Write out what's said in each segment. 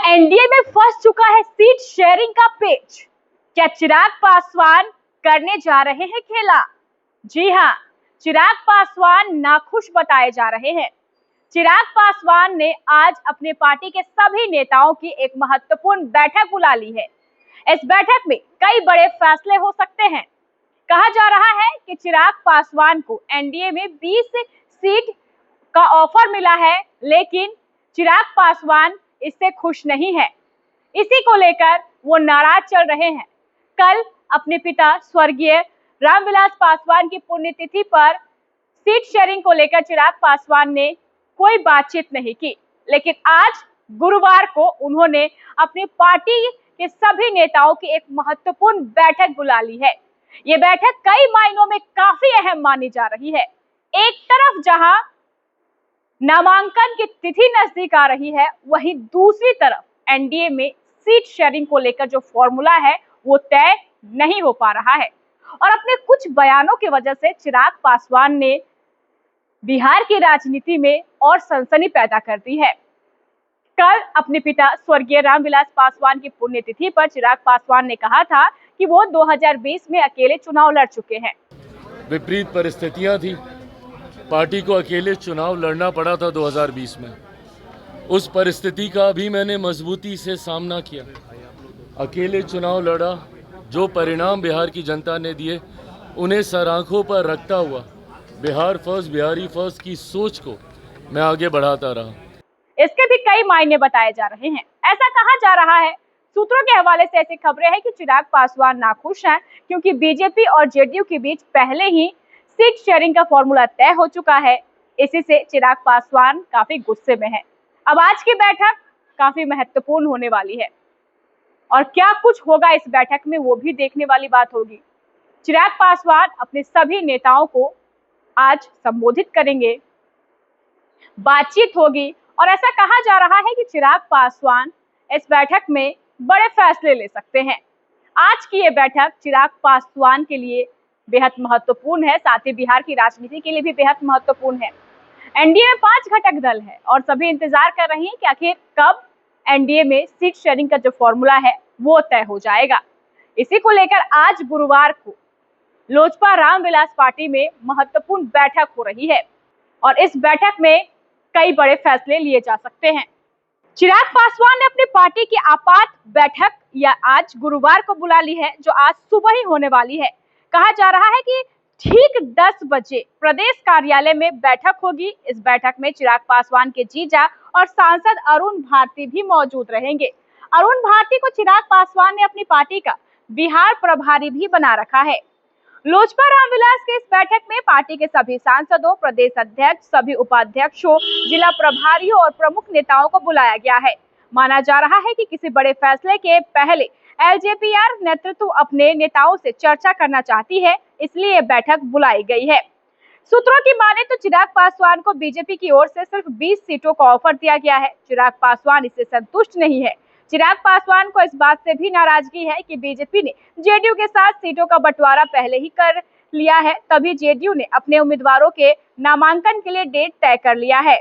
NDA में फंस चुका है सीट शेयरिंग का पेच। क्या चिराग पासवान करने जा रहे हैं खेला? जी हां, चिराग पासवान नाखुश बताए जा रहे हैं। चिराग पासवान ने आज अपने पार्टी के सभी नेताओं की एक महत्वपूर्ण बैठक बुला ली है। इस बैठक में कई बड़े फैसले हो सकते हैं। कहा जा रहा है कि चिराग पासवान को एनडीए में 20 सीट का ऑफर मिला है, लेकिन चिराग पासवान इससे खुश नहीं है। इसी को लेकर वो नाराज चल रहे हैं। कल अपने पिता स्वर्गीय रामविलास पासवान की पुण्यतिथि पर सीट शेयरिंग को लेकर चिराग पासवान ने कोई बातचीत नहीं की, लेकिन आज गुरुवार को उन्होंने अपनी पार्टी के सभी नेताओं की एक महत्वपूर्ण बैठक बुला ली है। ये बैठक कई मायनों में काफी अहम मानी जा रही है। एक तरफ जहां नामांकन की तिथि नजदीक आ रही है, वहीं दूसरी तरफ एनडीए में सीट शेयरिंग को लेकर जो फॉर्मूला है वो तय नहीं हो पा रहा है और अपने कुछ बयानों की वजह से चिराग पासवान ने बिहार की राजनीति में और सनसनी पैदा कर दी है। कल अपने पिता स्वर्गीय रामविलास पासवान की पुण्यतिथि पर चिराग पासवान ने कहा था कि वो 2020 में अकेले चुनाव लड़ चुके हैं। विपरीत परिस्थितियां थी, पार्टी को अकेले चुनाव लड़ना पड़ा था 2020 में। उस परिस्थिति का भी मैंने मजबूती से सामना किया, अकेले चुनाव लड़ा। जो परिणाम बिहार की जनता ने दिए उन्हें सर आंखों पर रखता हुआ बिहार फर्स्ट, बिहारी फर्स्ट की सोच को मैं आगे बढ़ाता रहा। इसके भी कई मायने बताए जा रहे हैं। ऐसा कहा जा रहा है, सूत्रों के हवाले से ऐसी खबरें हैं कि चिराग पासवान नाखुश हैं क्योंकि बीजेपी और जेडीयू के बीच पहले ही सीट शेयरिंग का फॉर्मूला तय हो चुका है। इसी से चिराग पासवान काफी गुस्से में है। अब आज की बैठक काफी महत्वपूर्ण होने वाली है और क्या कुछ होगा इस बैठक में वो भी देखने वाली बात होगी। चिराग पासवान अपने सभी नेताओं को आज संबोधित करेंगे, बातचीत होगी और ऐसा कहा जा रहा है कि चिराग पासवान इस बैठक में बड़े फैसले ले सकते हैं। आज की ये बैठक चिराग पासवान के लिए बेहद महत्वपूर्ण है, साथ ही बिहार की राजनीति के लिए भी बेहद महत्वपूर्ण है। एनडीए में 5 घटक दल है और सभी इंतजार कर रहे हैं कि आखिर कब एनडीए में सीट शेयरिंग का जो फॉर्मूला है वो तय हो जाएगा। इसी को लेकर आज गुरुवार को लोजपा रामविलास पार्टी में महत्वपूर्ण बैठक हो रही है और इस बैठक में कई बड़े फैसले लिए जा सकते हैं। चिराग पासवान ने अपनी पार्टी की आपात बैठक या आज गुरुवार को बुला ली है, जो आज सुबह ही होने वाली है। कहा जा रहा है कि ठीक 10 बजे प्रदेश कार्यालय में बैठक होगी। इस बैठक में चिराग पासवान के जीजा और सांसद अरुण भारती भी मौजूद रहेंगे। अरुण भारती को चिराग पासवान ने अपनी पार्टी का बिहार प्रभारी भी बना रखा है। लोजपा रामविलास के इस बैठक में पार्टी के सभी सांसदों, प्रदेश अध्यक्ष, सभी उपाध्यक्षों, जिला प्रभारियों और प्रमुख नेताओं को बुलाया गया है। माना जा रहा है कि किसी बड़े फैसले के पहले एलजेपीआर नेतृत्व अपने नेताओं से चर्चा करना चाहती है, इसलिए बैठक बुलाई गई है। सूत्रों की माने तो चिराग पासवान को बीजेपी की ओर से सिर्फ 20 सीटों का ऑफर दिया गया है। चिराग पासवान इससे संतुष्ट नहीं है। चिराग पासवान को इस बात से भी नाराजगी है कि बीजेपी ने जेडीयू के साथ सीटों का बंटवारा पहले ही कर लिया है, तभी जेडीयू ने अपने उम्मीदवारों के नामांकन के लिए डेट तय कर लिया है।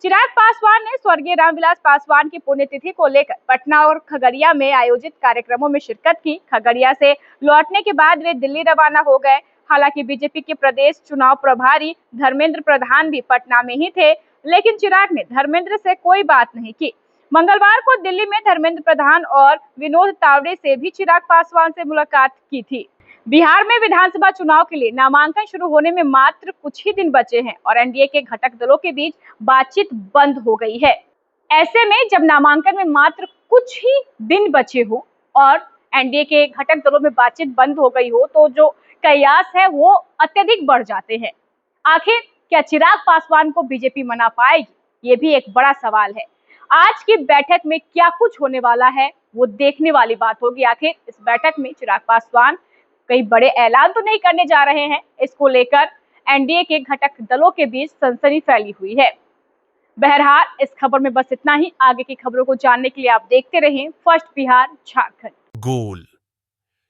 चिराग पासवान ने स्वर्गीय रामविलास पासवान की पुण्यतिथि को लेकर पटना और खगड़िया में आयोजित कार्यक्रमों में शिरकत की। खगड़िया से लौटने के बाद वे दिल्ली रवाना हो गए। हालांकि बीजेपी के प्रदेश चुनाव प्रभारी धर्मेंद्र प्रधान भी पटना में ही थे, लेकिन चिराग ने धर्मेंद्र से कोई बात नहीं की। मंगलवार को दिल्ली में धर्मेंद्र प्रधान और विनोद तावड़े से भी चिराग पासवान से मुलाकात की थी। बिहार में विधानसभा चुनाव के लिए नामांकन शुरू होने में मात्र कुछ ही दिन बचे हैं और एनडीए के घटक दलों के बीच बातचीत बंद हो गई है। ऐसे में जब नामांकन में मात्र कुछ ही दिन बचे हो और एनडीए के घटक दलों में बातचीत बंद हो गई हो, तो जो कयास है वो अत्यधिक बढ़ जाते हैं। आखिर क्या चिराग पासवान को बीजेपी मना पाएगी, ये भी एक बड़ा सवाल है। आज की बैठक में क्या कुछ होने वाला है वो देखने वाली बात होगी। आखिर इस बैठक में चिराग पासवान कई बड़े ऐलान तो नहीं करने जा रहे हैं। इसको लेकर एनडीए के घटक दलों के बीच सनसनी फैली हुई है। बहरहाल इस खबर में बस इतना ही। आगे की खबरों को जानने के लिए आप देखते रहें फर्स्ट बिहार झारखंड। गोल,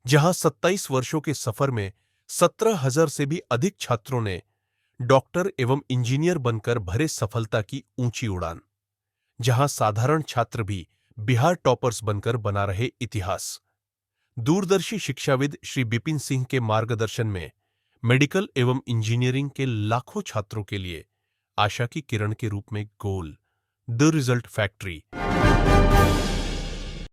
जहां 27 वर्षों के सफर में 17,000 से भी अधिक छात्रों ने डॉक्टर एवं इंजीनियर बनकर भरे सफलता की ऊंची उड़ान, जहां साधारण छात्र भी बिहार टॉपर्स बनकर बना रहे इतिहास। दूरदर्शी शिक्षाविद श्री बिपिन सिंह के मार्गदर्शन में मेडिकल एवं इंजीनियरिंग के लाखों छात्रों के लिए आशा की किरण के रूप में गोल द रिजल्ट फैक्ट्री